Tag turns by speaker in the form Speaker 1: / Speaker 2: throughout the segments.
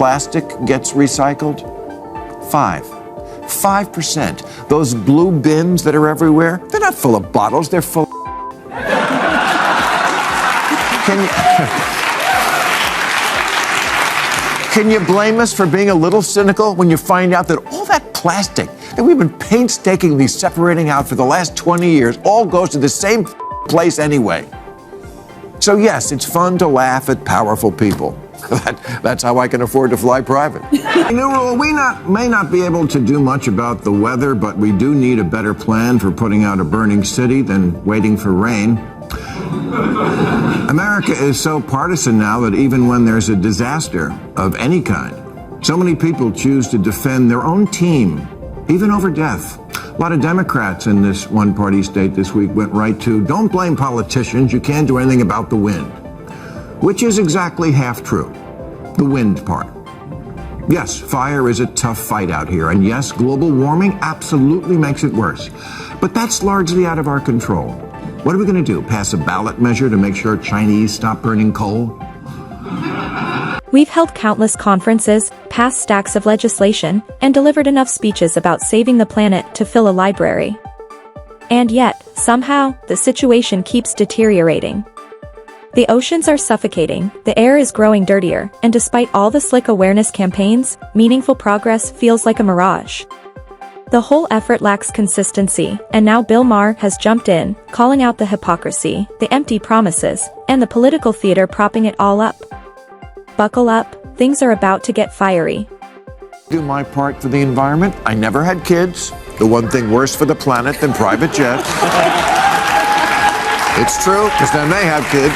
Speaker 1: plastic gets recycled? 5%. Those blue bins that are everywhere, they're not full of bottles, they're full of Can you blame us for being a little cynical when you find out that all that plastic that we've been painstakingly separating out for the last 20 years all goes to the same place anyway? So yes, it's fun to laugh at powerful people. That's how I can afford to fly private. New rule, we may not be able to do much about the weather, but we do need a better plan for putting out a burning city than waiting for rain. America is so partisan now that even when there's a disaster of any kind, so many people choose to defend their own team, even over death. A lot of Democrats in this one-party state this week went right to, don't blame politicians, you can't do anything about the wind. Which is exactly half true. The wind part. Yes, fire is a tough fight out here, and yes, global warming absolutely makes it worse. But that's largely out of our control. What are we going to do? Pass a ballot measure to make sure Chinese stop burning coal?
Speaker 2: We've held countless conferences, passed stacks of legislation, and delivered enough speeches about saving the planet to fill a library. And yet, somehow, the situation keeps deteriorating. The oceans are suffocating, the air is growing dirtier, and despite all the slick awareness campaigns, meaningful progress feels like a mirage. The whole effort lacks consistency, and now Bill Maher has jumped in, calling out the hypocrisy, the empty promises, and the political theater propping it all up. Buckle up, things are about to get fiery.
Speaker 1: Do my part for the environment. I never had kids. The one thing worse for the planet than private jets. It's true, because then they have kids.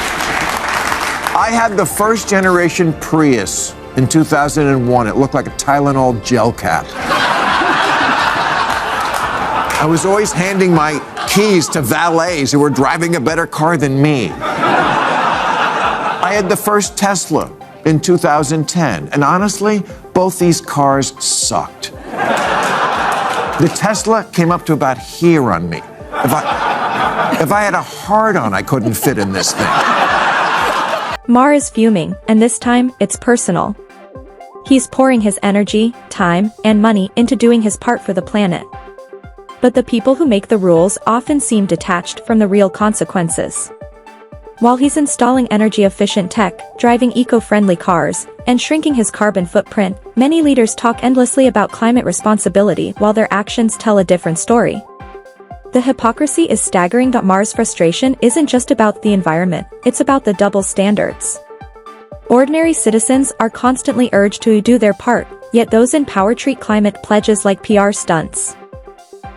Speaker 1: I had the first generation Prius in 2001. It looked like a Tylenol gel cap. I was always handing my keys to valets who were driving a better car than me. I had the first Tesla in 2010, and honestly, both these cars sucked. The Tesla came up to about here on me. If I had a hard-on, I couldn't fit in this thing.
Speaker 2: Maher is fuming, and this time, it's personal. He's pouring his energy, time, and money into doing his part for the planet. But the people who make the rules often seem detached from the real consequences. While he's installing energy-efficient tech, driving eco-friendly cars, and shrinking his carbon footprint, many leaders talk endlessly about climate responsibility while their actions tell a different story. The hypocrisy is staggering. Maher's frustration isn't just about the environment, it's about the double standards. Ordinary citizens are constantly urged to do their part, yet those in power treat climate pledges like PR stunts.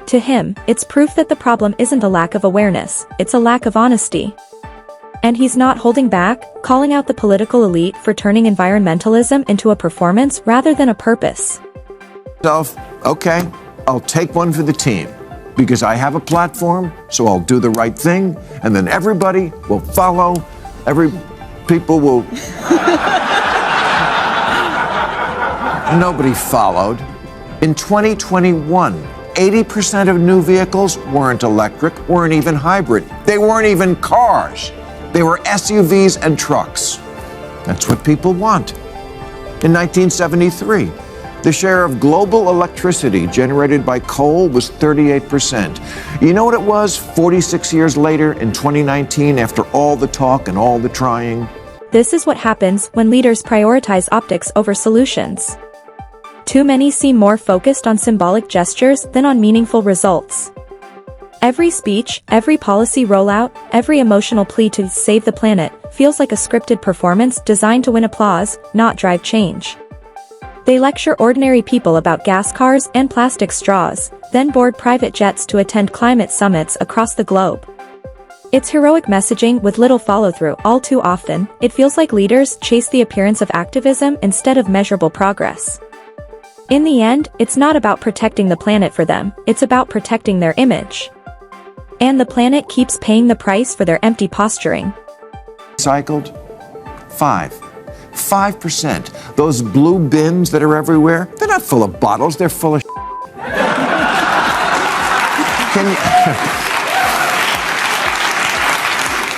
Speaker 2: To him, it's proof that the problem isn't a lack of awareness, it's a lack of honesty. And he's not holding back, calling out the political elite for turning environmentalism into a performance rather than a purpose.
Speaker 1: Okay, I'll take one for the team. Because I have a platform, so I'll do the right thing, and then everybody will follow, people will... Nobody followed. In 2021, 80% of new vehicles weren't electric, weren't even hybrid. They weren't even cars. They were SUVs and trucks. That's what people want. In 1973, the share of global electricity generated by coal was 38%. You know what it was 46 years later in 2019 after all the talk and all the trying?
Speaker 2: This is what happens when leaders prioritize optics over solutions. Too many seem more focused on symbolic gestures than on meaningful results. Every speech, every policy rollout, every emotional plea to save the planet feels like a scripted performance designed to win applause, not drive change. They lecture ordinary people about gas cars and plastic straws, then board private jets to attend climate summits across the globe. It's heroic messaging with little follow-through. All too often, it feels like leaders chase the appearance of activism instead of measurable progress. In the end, it's not about protecting the planet for them, it's about protecting their image. And the planet keeps paying the price for their empty posturing.
Speaker 1: Recycled? 5%. Those blue bins that are everywhere, they're not full of bottles, they're full of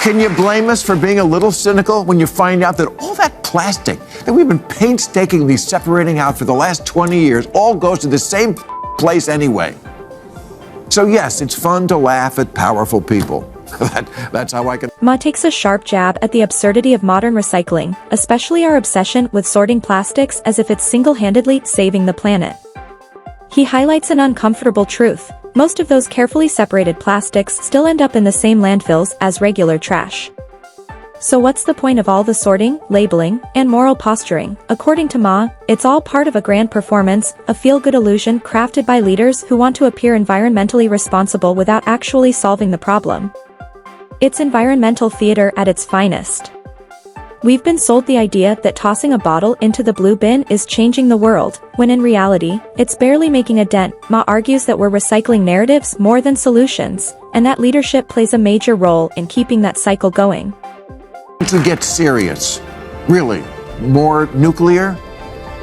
Speaker 1: Can you blame us for being a little cynical when you find out that all that plastic that we've been painstakingly separating out for the last 20 years all goes to the same place anyway. So yes, it's fun to laugh at powerful people. That's how I can.
Speaker 2: Ma takes a sharp jab at the absurdity of modern recycling, especially our obsession with sorting plastics as if it's single-handedly saving the planet. He highlights an uncomfortable truth. Most of those carefully separated plastics still end up in the same landfills as regular trash. So what's the point of all the sorting, labeling, and moral posturing? According to Ma, it's all part of a grand performance, a feel-good illusion crafted by leaders who want to appear environmentally responsible without actually solving the problem. It's environmental theater at its finest. We've been sold the idea that tossing a bottle into the blue bin is changing the world, when in reality, it's barely making a dent. Ma argues that we're recycling narratives more than solutions, and that leadership plays a major role in keeping that cycle going.
Speaker 1: To get serious, really, more nuclear,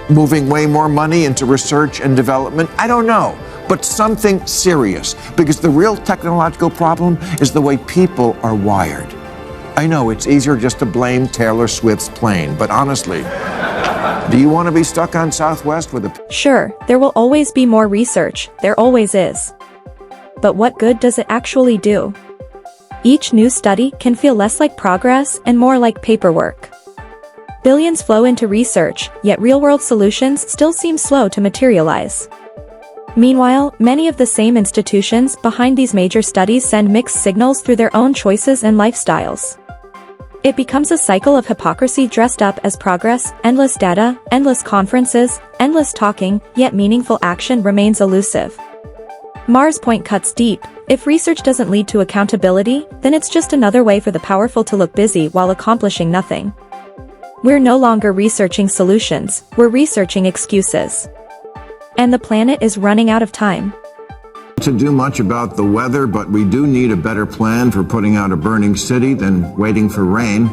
Speaker 1: moving way more money into research and development, I don't know, but something serious, because the real technological problem is the way people are wired. I know it's easier just to blame Taylor Swift's plane, but honestly, do you want to be stuck on Southwest with a...
Speaker 2: Sure, there will always be more research, there always is. But what good does it actually do? Each new study can feel less like progress and more like paperwork. Billions flow into research, yet real-world solutions still seem slow to materialize. Meanwhile, many of the same institutions behind these major studies send mixed signals through their own choices and lifestyles. It becomes a cycle of hypocrisy dressed up as progress, endless data, endless conferences, endless talking, yet meaningful action remains elusive. Maher's point cuts deep. If research doesn't lead to accountability, then it's just another way for the powerful to look busy while accomplishing nothing. We're no longer researching solutions, we're researching excuses. And the planet is running out of time.
Speaker 1: To do much about the weather, but we do need a better plan for putting out a burning city than waiting for rain.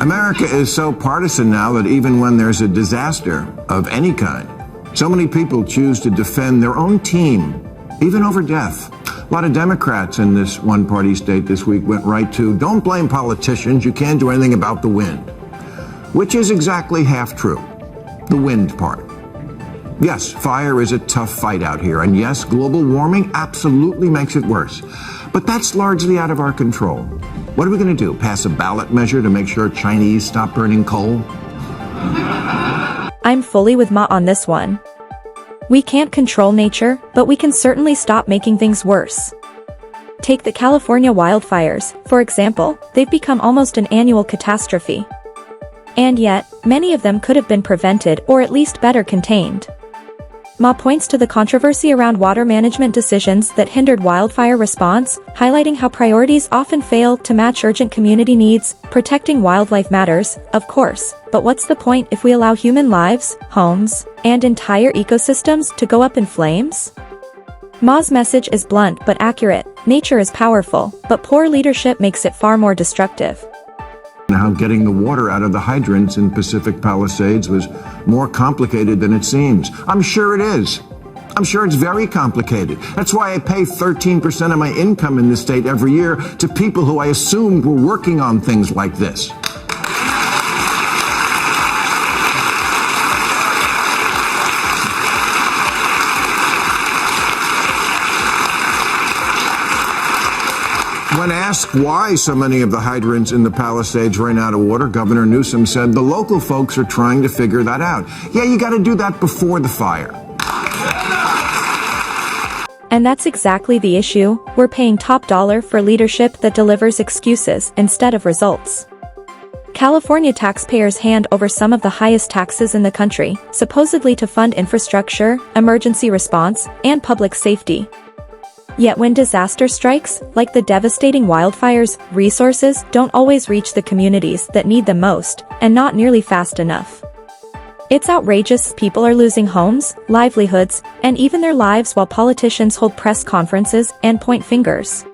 Speaker 1: America is so partisan now that even when there's a disaster of any kind, so many people choose to defend their own team, even over death. A lot of Democrats in this one-party state this week went right to, don't blame politicians, you can't do anything about the wind. Which is exactly half true. The wind part. Yes, fire is a tough fight out here, and yes, global warming absolutely makes it worse. But that's largely out of our control. What are we going to do, pass a ballot measure to make sure Chinese stop burning coal?
Speaker 2: I'm fully with Ma on this one. We can't control nature, but we can certainly stop making things worse. Take the California wildfires, for example, they've become almost an annual catastrophe. And yet, many of them could have been prevented or at least better contained. Ma points to the controversy around water management decisions that hindered wildfire response, highlighting how priorities often fail to match urgent community needs. Protecting wildlife matters, of course, but what's the point if we allow human lives, homes, and entire ecosystems to go up in flames? Ma's message is blunt but accurate. Nature is powerful, but poor leadership makes it far more destructive.
Speaker 1: How getting the water out of the hydrants in Pacific Palisades was more complicated than it seems. I'm sure it is. I'm sure it's very complicated. That's why I pay 13% of my income in this state every year to people who I assumed were working on things like this. When asked why so many of the hydrants in the Palisades ran out of water, Governor Newsom said the local folks are trying to figure that out. Yeah, you got to do that before the fire.
Speaker 2: And that's exactly the issue. We're paying top dollar for leadership that delivers excuses instead of results. California taxpayers hand over some of the highest taxes in the country, supposedly to fund infrastructure, emergency response, and public safety. Yet when disaster strikes, like the devastating wildfires, resources don't always reach the communities that need them most, and not nearly fast enough. It's outrageous. People are losing homes, livelihoods, and even their lives while politicians hold press conferences and point fingers.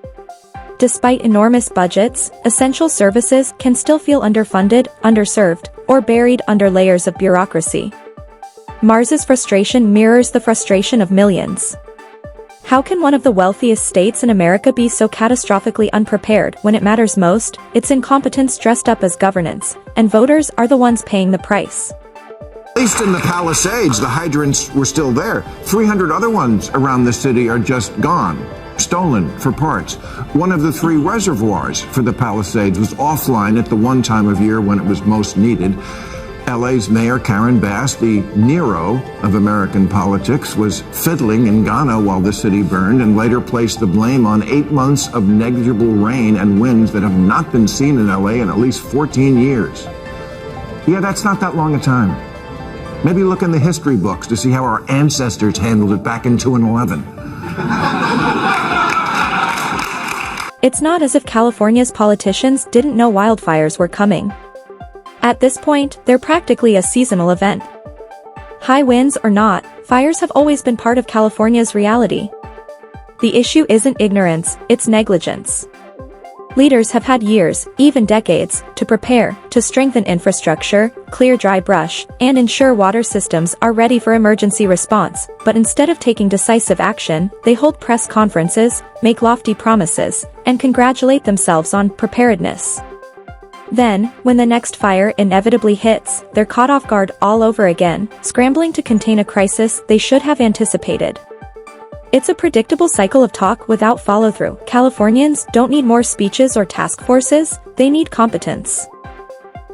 Speaker 2: Despite enormous budgets, essential services can still feel underfunded, underserved, or buried under layers of bureaucracy. Maher's frustration mirrors the frustration of millions. How can one of the wealthiest states in America be so catastrophically unprepared when it matters most? It's incompetence dressed up as governance, and voters are the ones paying the price.
Speaker 1: At least in the Palisades, the hydrants were still there. 300 other ones around the city are just gone, stolen for parts. One of the 3 reservoirs for the Palisades was offline at the one time of year when it was most needed. LA's Mayor Karen Bass, the Nero of American politics, was fiddling in Ghana while the city burned and later placed the blame on 8 months of negligible rain and winds that have not been seen in LA in at least 14 years. Yeah, that's not that long a time. Maybe look in the history books to see how our ancestors handled it back in 2011.
Speaker 2: It's not as if California's politicians didn't know wildfires were coming. At this point, they're practically a seasonal event. High winds or not, fires have always been part of California's reality. The issue isn't ignorance, it's negligence. Leaders have had years, even decades, to prepare, to strengthen infrastructure, clear dry brush, and ensure water systems are ready for emergency response, but instead of taking decisive action, they hold press conferences, make lofty promises, and congratulate themselves on preparedness. Then, when the next fire inevitably hits, they're caught off guard all over again, scrambling to contain a crisis they should have anticipated. It's a predictable cycle of talk without follow-through. Californians don't need more speeches or task forces, they need competence.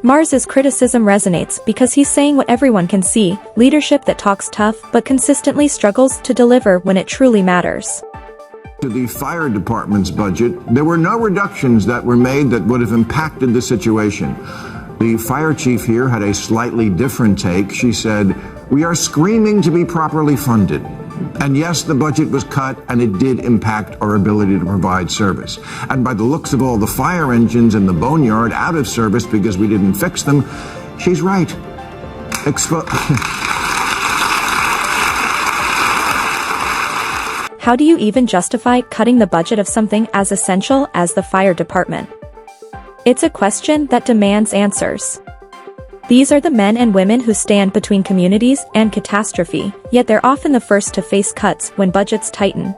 Speaker 2: Maher's criticism resonates because he's saying what everyone can see, leadership that talks tough but consistently struggles to deliver when it truly matters.
Speaker 1: To the fire department's budget, there were no reductions that were made that would have impacted the situation. The fire chief here had a slightly different take. She said, "We are screaming to be properly funded." And yes, the budget was cut, and it did impact our ability to provide service. And by the looks of all the fire engines in the boneyard out of service because we didn't fix them, she's right.
Speaker 2: How do you even justify cutting the budget of something as essential as the fire department? It's a question that demands answers. These are the men and women who stand between communities and catastrophe, yet they're often the first to face cuts when budgets tighten.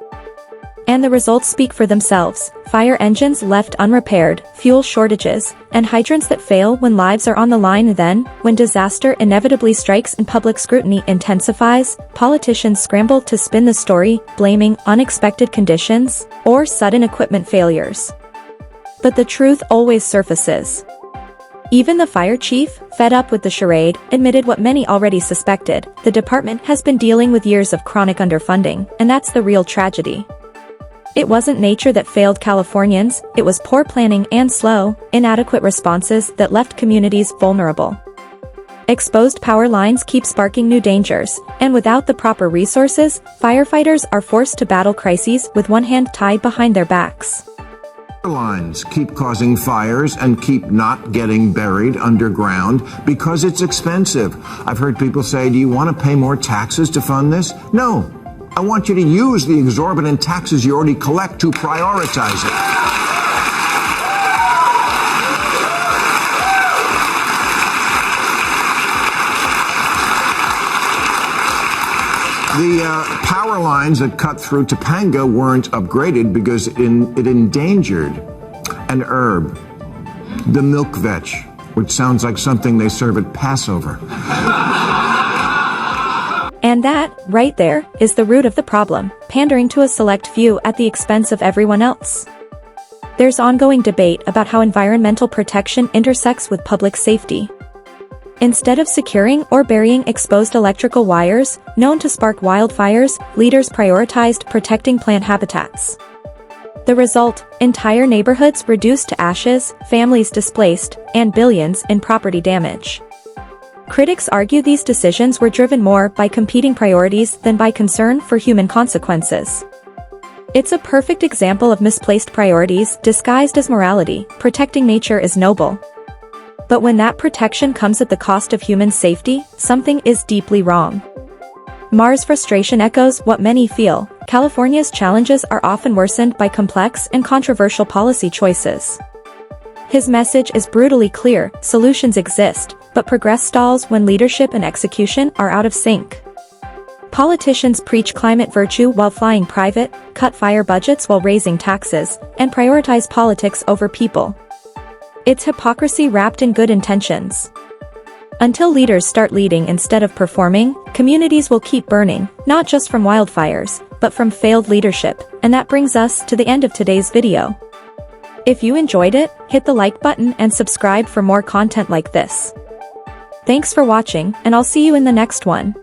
Speaker 2: And the results speak for themselves: fire engines left unrepaired, fuel shortages, and hydrants that fail when lives are on the line. Then, when disaster inevitably strikes and public scrutiny intensifies, politicians scramble to spin the story, blaming unexpected conditions or sudden equipment failures. But the truth always surfaces. Even the fire chief, fed up with the charade, admitted what many already suspected: the department has been dealing with years of chronic underfunding, and that's the real tragedy. It wasn't nature that failed Californians, it was poor planning and slow, inadequate responses that left communities vulnerable. Exposed power lines keep sparking new dangers, and without the proper resources, firefighters are forced to battle crises with one hand tied behind their backs.
Speaker 1: Lines keep causing fires and keep not getting buried underground because it's expensive. I've heard people say, "Do you want to pay more taxes to fund this?" No. I want you to use the exorbitant taxes you already collect to prioritize it. The power lines that cut through Topanga weren't upgraded because it endangered an herb, the milk vetch, which sounds like something they serve at Passover.
Speaker 2: And that, right there, is the root of the problem: pandering to a select few at the expense of everyone else. There's ongoing debate about how environmental protection intersects with public safety. Instead of securing or burying exposed electrical wires, known to spark wildfires, leaders prioritized protecting plant habitats. The result: entire neighborhoods reduced to ashes, families displaced, and billions in property damage. Critics argue these decisions were driven more by competing priorities than by concern for human consequences. It's a perfect example of misplaced priorities disguised as morality. Protecting nature is noble. But when that protection comes at the cost of human safety, something is deeply wrong. Maher's frustration echoes what many feel: California's challenges are often worsened by complex and controversial policy choices. His message is brutally clear: solutions exist, but progress stalls when leadership and execution are out of sync. Politicians preach climate virtue while flying private, cut fire budgets while raising taxes, and prioritize politics over people. It's hypocrisy wrapped in good intentions. Until leaders start leading instead of performing, communities will keep burning, not just from wildfires, but from failed leadership, and that brings us to the end of today's video. If you enjoyed it, hit the like button and subscribe for more content like this. Thanks for watching, and I'll see you in the next one.